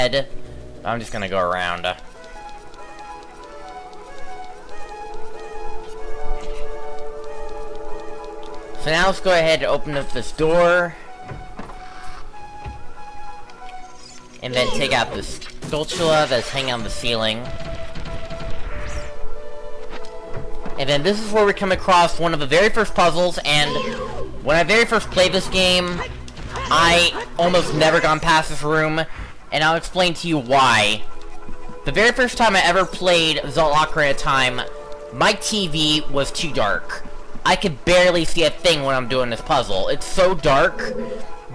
ahead. I'm just gonna go around. So now let's go ahead and open up this door. And then take out this spatula that's hanging on the ceiling. And then this is where we come across one of the very first puzzles, and when I very first played this game, I almost never gone past this room, and I'll explain to you why. The very first time I ever played Zelda Ocarina of Time, my TV was too dark. I could barely see a thing when I'm doing this puzzle. It's so dark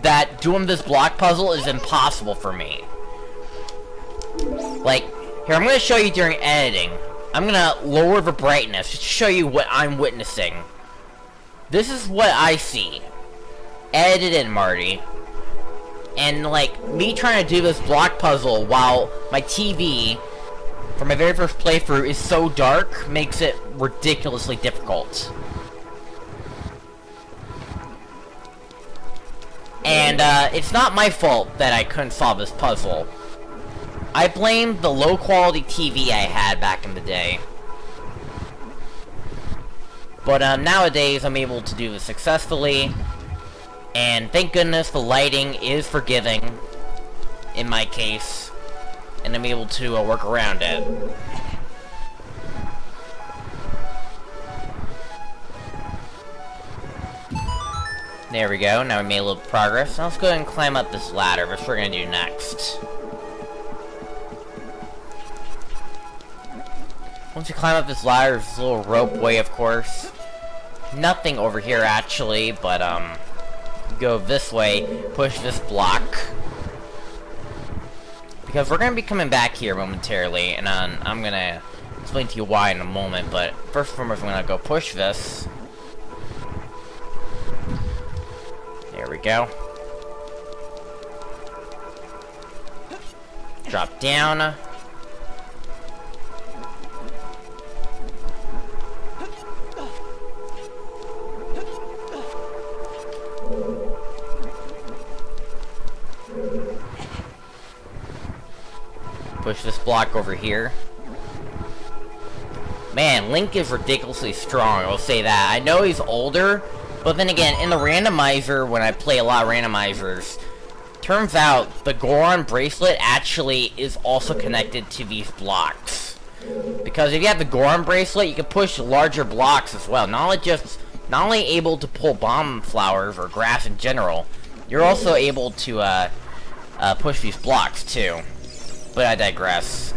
that doing this block puzzle is impossible for me. Like, here, I'm gonna show you during editing. I'm gonna lower the brightness just to show you what I'm witnessing. This is what I see. Edit in, Marty. And, like, me trying to do this block puzzle while my TV, for my very first playthrough, is so dark, makes it ridiculously difficult. And, it's not my fault that I couldn't solve this puzzle. I blame the low-quality TV I had back in the day. But, nowadays, I'm able to do this successfully. And thank goodness the lighting is forgiving, in my case. And I'm able to work around it. There we go, now we made a little progress. Now let's go ahead and climb up this ladder, that's what we're gonna do next. Once you climb up this ladder, there's this little rope way, of course. Nothing over here, actually, but, go this way, push this block. Because we're gonna be coming back here momentarily, and I'm gonna explain to you why in a moment, but first and foremost, I'm gonna go push this. There we go. Drop down. Push this block over here. Man, Link is ridiculously strong, I'll say that. I know he's older, but then again, in the randomizer, when I play a lot of randomizers, turns out the Goron bracelet actually is also connected to these blocks. Because if you have the Goron bracelet, you can push larger blocks as well. Not only able to pull bomb flowers or grass in general, you're also able to push these blocks too. But I digress.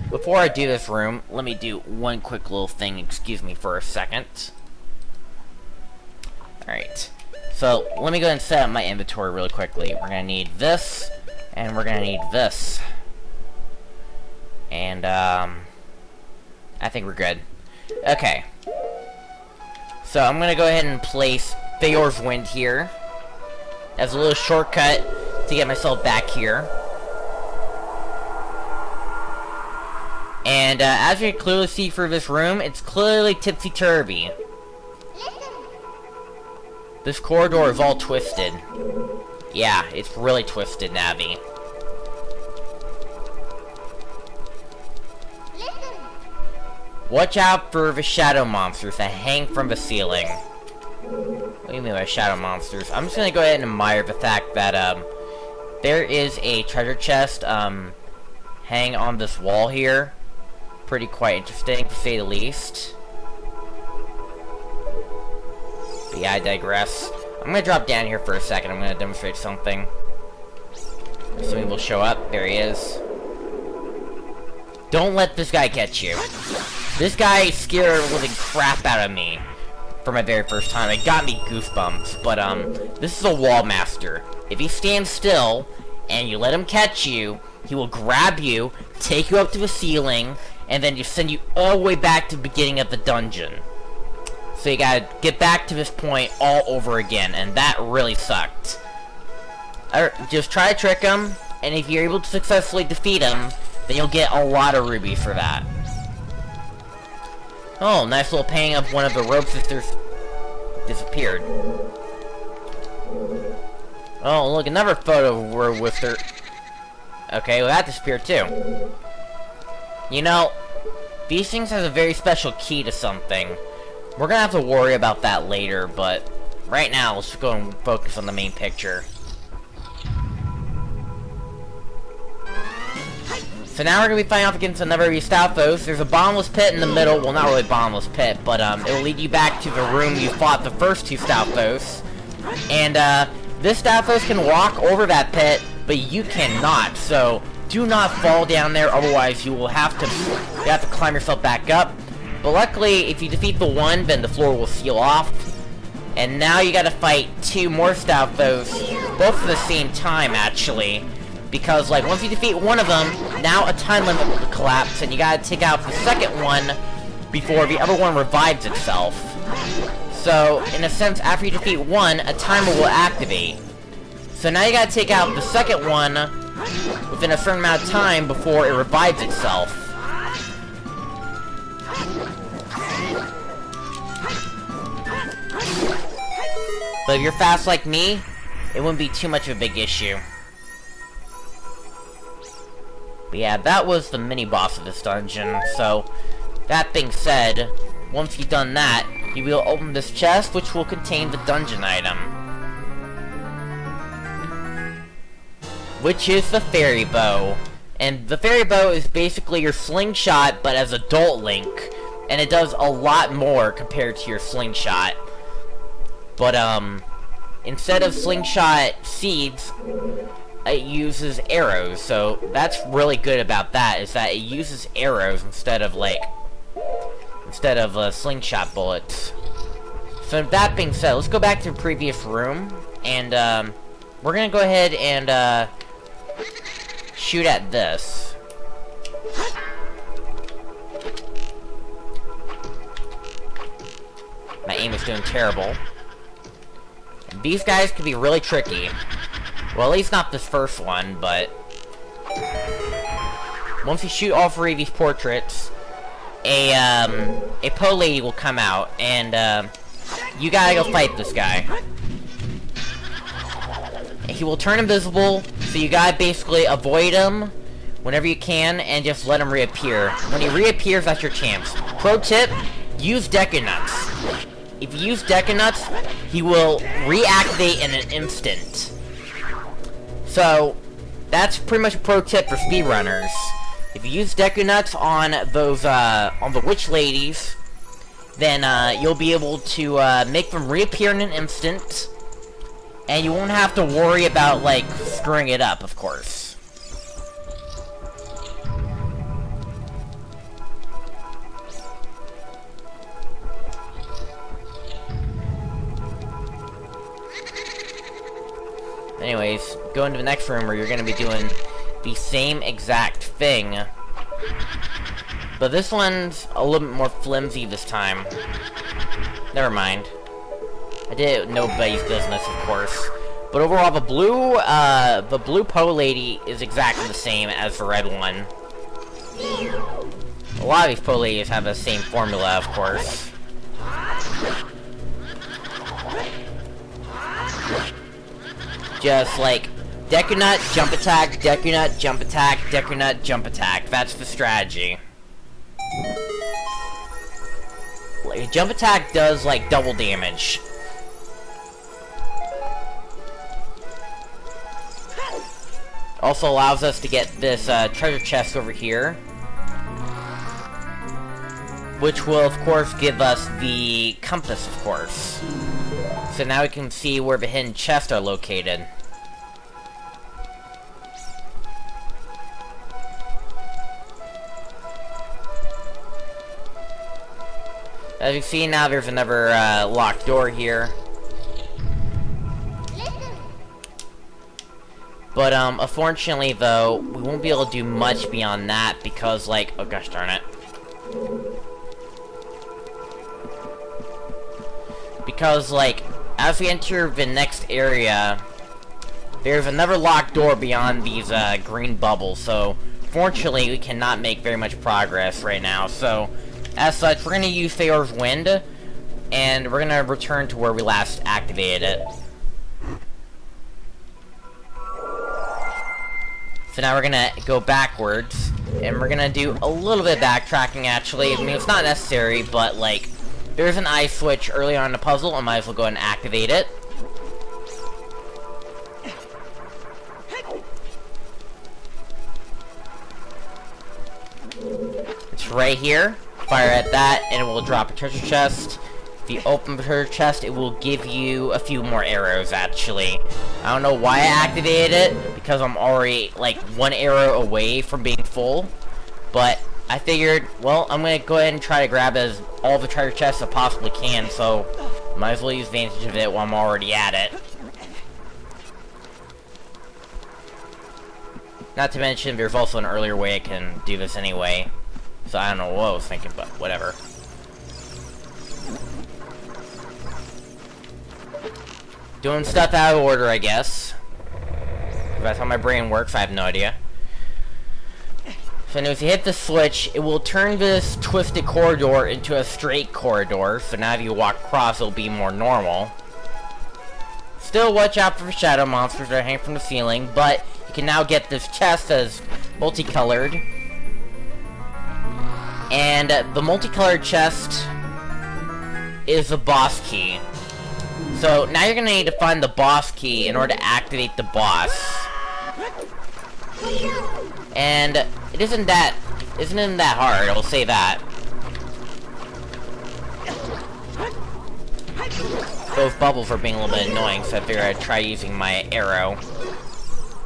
Before I do this room, let me do one quick little thing. Excuse me for a second. Alright. So, let me go ahead and set up my inventory really quickly. We're gonna need this, and we're gonna need this. And, I think we're good. Okay. So, I'm gonna go ahead and place Theor's Wind here as a little shortcut to get myself back here. And as you can clearly see through this room, it's clearly tipsy-turvy. This corridor is all twisted. Yeah, it's really twisted, Navi. Watch out for the shadow monsters that hang from the ceiling. What do you mean by shadow monsters? I'm just gonna go ahead and admire the fact that, there is a treasure chest, hang on this wall here. Pretty quite interesting, to say the least. But yeah, I digress. I'm gonna drop down here for a second. I'm gonna demonstrate something. Something will show up. There he is. Don't let this guy catch you. This guy scared the living crap out of me for my very first time. It got me goosebumps. But, this is a wall master. If he stands still, and you let him catch you, he will grab you, take you up to the ceiling, and then just send you all the way back to the beginning of the dungeon. So you gotta get back to this point all over again, and that really sucked. Just try to trick him, and if you're able to successfully defeat him, then you'll get a lot of rubies for that. Oh, nice little painting of one of the rope sisters disappeared. Oh, look, another photo where with her. Okay, well, that disappeared too. You know, these things has a very special key to something. We're gonna have to worry about that later, but right now, let's go and focus on the main picture. So now we're gonna be fighting off against another of these Stalfos. There's a bottomless pit in the middle. Well, not really bottomless pit, but it will lead you back to the room you fought the first two Stalfos. And this Stalfos can walk over that pit, but you cannot. So do not fall down there, otherwise you have to climb yourself back up. But luckily, if you defeat the one, then the floor will seal off. And now you gotta fight two more Stalfos, both at the same time, actually. Because, like, once you defeat one of them, now a time limit will collapse, and you gotta take out the second one before the other one revives itself. So, in a sense, after you defeat one, a timer will activate. So now you gotta take out the second one within a certain amount of time before it revives itself. But if you're fast like me, it wouldn't be too much of a big issue. But yeah, that was the mini-boss of this dungeon, so that being said, once you've done that, you will open this chest, which will contain the dungeon item. Which is the fairy bow. And the fairy bow is basically your slingshot, but as adult Link. And it does a lot more compared to your slingshot. But, instead of slingshot seeds, it uses arrows, so that's really good about that, is that it uses arrows instead of slingshot bullets. So that being said, let's go back to the previous room, and we're gonna go ahead and shoot at this. My aim is doing terrible. And these guys can be really tricky. Well, at least not this first one, but once you shoot all three of these portraits, a Poe lady will come out, and you gotta go fight this guy. He will turn invisible, so you gotta basically avoid him whenever you can, and just let him reappear. When he reappears, that's your chance. Pro tip, use Deku Nuts. If you use Deku Nuts, he will reactivate in an instant. So, that's pretty much a pro tip for speedrunners. If you use Deku Nuts on those, on the witch ladies, then, you'll be able to, make them reappear in an instant, and you won't have to worry about, like, screwing it up, of course. Anyways, go into the next room where you're going to be doing the same exact thing. But this one's a little bit more flimsy this time. Never mind. I did nobody's business, of course. But overall, the blue Poe lady is exactly the same as the red one. A lot of these Poe ladies have the same formula, of course. Just like Deku Nut, jump attack, Deku Nut, jump attack, Deku Nut, jump attack. That's the strategy. Like, jump attack does like double damage. Also allows us to get this treasure chest over here, which will of course give us the compass, of course. So now we can see where the hidden chests are located. As you see now, there's another locked door here. But unfortunately though, we won't be able to do much beyond that because, like, oh gosh darn it. Because, like, as we enter the next area, there's another locked door beyond these green bubbles, so fortunately we cannot make very much progress right now. So as such, we're going to use Theor's Wind, and we're going to return to where we last activated it. So now we're gonna go backwards, and we're gonna do a little bit of backtracking, actually. I mean, it's not necessary, but, like, there's an eye switch early on in the puzzle, I might as well go ahead and activate it. It's right here. Fire at that, and it will drop a treasure chest. If you open the treasure chest, it will give you a few more arrows, actually. I don't know why I activated it, because I'm already, like, one arrow away from being full. But I figured, well, I'm gonna go ahead and try to grab all the treasure chests I possibly can, so might as well use advantage of it while I'm already at it. Not to mention, there's also an earlier way I can do this anyway. So I don't know what I was thinking, but whatever. Doing stuff out of order, I guess. That's how my brain works, I have no idea. So anyways, you hit the switch, it will turn this twisted corridor into a straight corridor. So now if you walk across, it'll be more normal. Still watch out for shadow monsters that hang from the ceiling, but you can now get this chest as multicolored. And the multicolored chest is the boss key. So now you're gonna need to find the boss key in order to activate the boss. And it isn't that hard, I'll say that. Those bubbles are being a little bit annoying, so I figured I'd try using my arrow.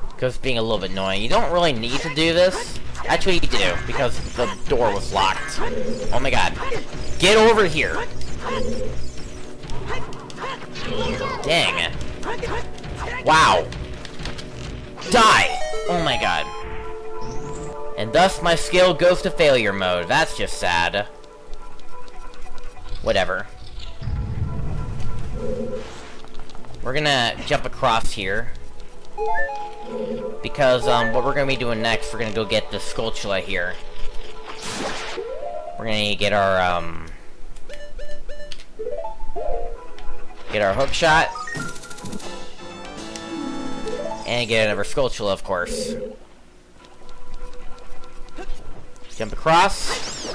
Because it's being a little bit annoying. You don't really need to do this. Actually, you do, because the door was locked. Oh my god. Get over here! Dang. Wow. Die! Oh my god. And thus my skill goes to failure mode. That's just sad. Whatever. We're gonna jump across here. Because, what we're gonna be doing next, we're gonna go get the Skulltula here. We're gonna need to get our, hook shot. And get another Skulltula, of course. Jump across.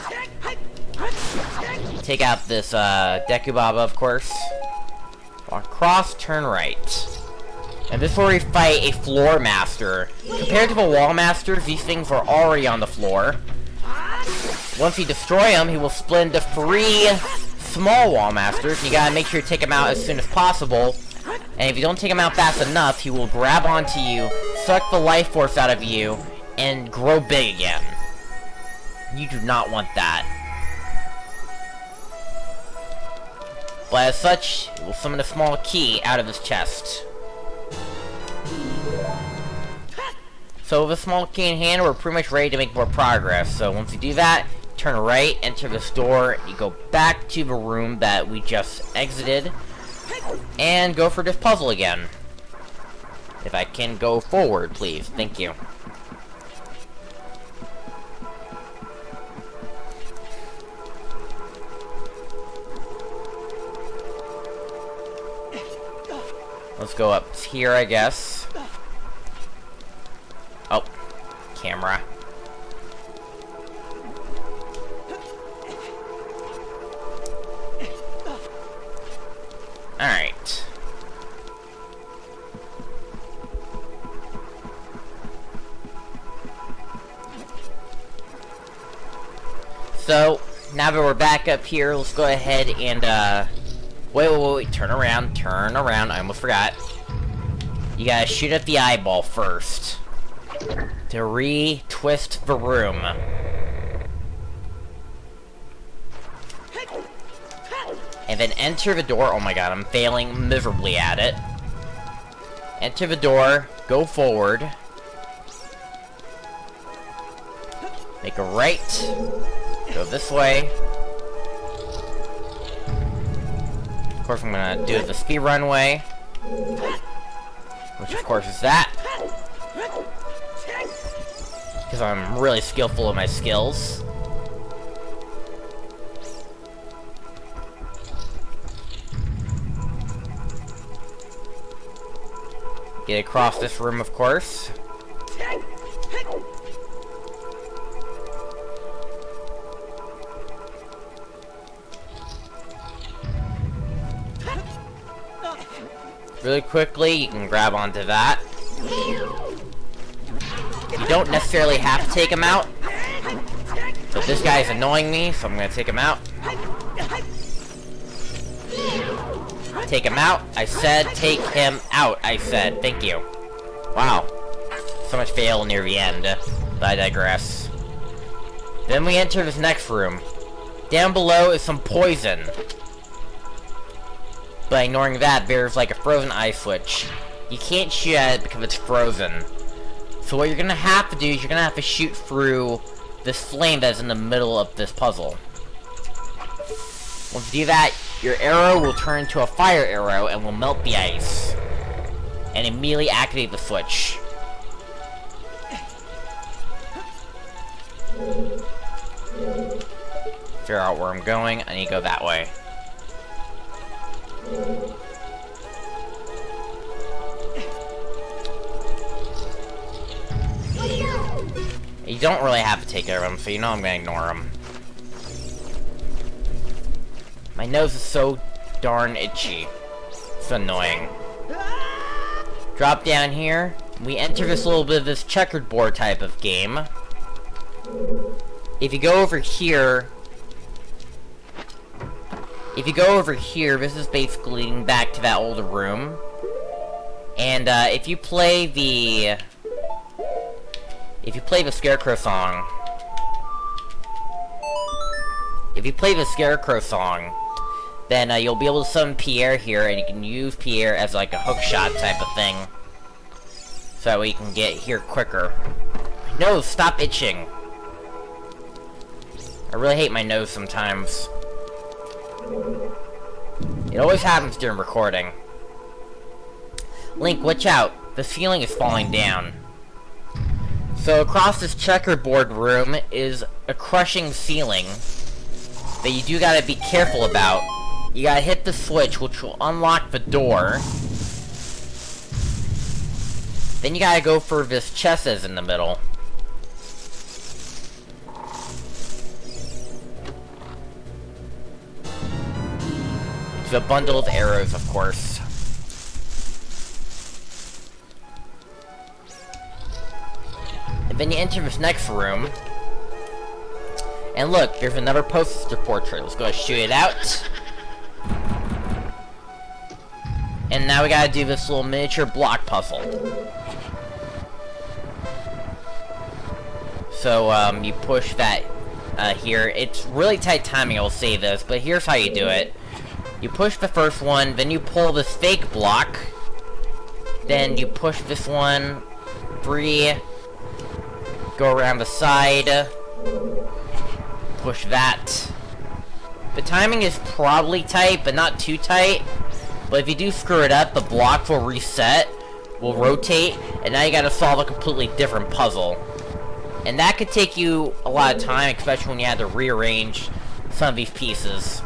Take out this, Dekubaba, of course. Walk across, turn right. And this is where we fight a floor master. Compared to the wall masters, these things are already on the floor. Once you destroy him, he will split into 3 small wall masters. You gotta make sure you take him out as soon as possible. And if you don't take him out fast enough, he will grab onto you, suck the life force out of you, and grow big again. You do not want that. But as such, it will summon a small key out of his chest. So with a small key in hand, we're pretty much ready to make more progress. So once you do that, turn right, enter this door, you go back to the room that we just exited, and go for this puzzle again. If I can go forward, please. Thank you. Let's go up here, I guess. Oh, camera. Alright. So, now that we're back up here, let's go ahead and, wait, turn around, I almost forgot. You gotta shoot at the eyeball first. To re-twist the room. And then enter the door. Oh my god, I'm failing miserably at it. Enter the door, go forward. Make a right. Go this way. Of course, I'm gonna do the speedrun way. Which, of course, is that. Because I'm really skillful with my skills. Get across this room, of course. Really quickly, you can grab onto that. You don't necessarily have to take him out, but this guy is annoying me, so I'm gonna take him out. Take him out. I said take him out. I said. Thank you. Wow. So much fail near the end, but I digress. Then we enter this next room. Down below is some poison. But ignoring that, there's like a frozen ice switch. You can't shoot at it because it's frozen. So what you're gonna have to do is you're gonna have to shoot through this flame that's in the middle of this puzzle. Once you do that, your arrow will turn into a fire arrow and will melt the ice. And immediately activate the switch. Figure out where I'm going. I need to go that way. You don't really have to take care of him, so you know I'm gonna ignore him. My nose is so darn itchy. It's annoying. Drop down here. We enter this little bit of this checkered board type of game. If you go over here... this is basically leading back to that older room. And, if you play the Scarecrow Song... then you'll be able to summon Pierre here, and you can use Pierre as like a hookshot type of thing. So that way you can get here quicker. No, stop itching. I really hate my nose sometimes. It always happens during recording. Link, watch out. The ceiling is falling down. So across this checkerboard room is a crushing ceiling that you do gotta be careful about. You gotta hit the switch, which will unlock the door. Then you gotta go for this chest that's in the middle. It's a bundle of arrows, of course. And then you enter this next room. And look, there's another poster portrait. Let's go and shoot it out. And now we gotta do this little miniature block puzzle. So, you push that, here. It's really tight timing, I will say this, but here's how you do it. You push the first one, then you pull this fake block. Then you push this one, free. Go around the side. Push that. The timing is probably tight, but not too tight. But if you do screw it up, the block will reset, will rotate, and now you gotta solve a completely different puzzle. And that could take you a lot of time, especially when you have to rearrange some of these pieces.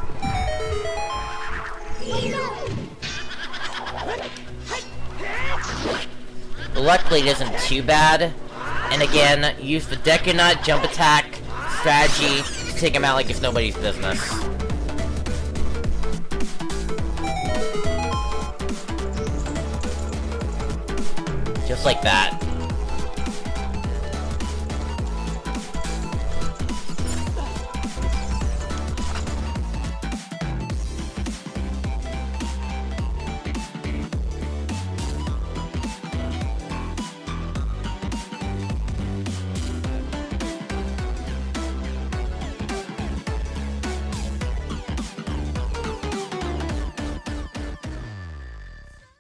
But luckily it isn't too bad. And again, use the Deku-Nut jump attack strategy to take him out like it's nobody's business. Just like that.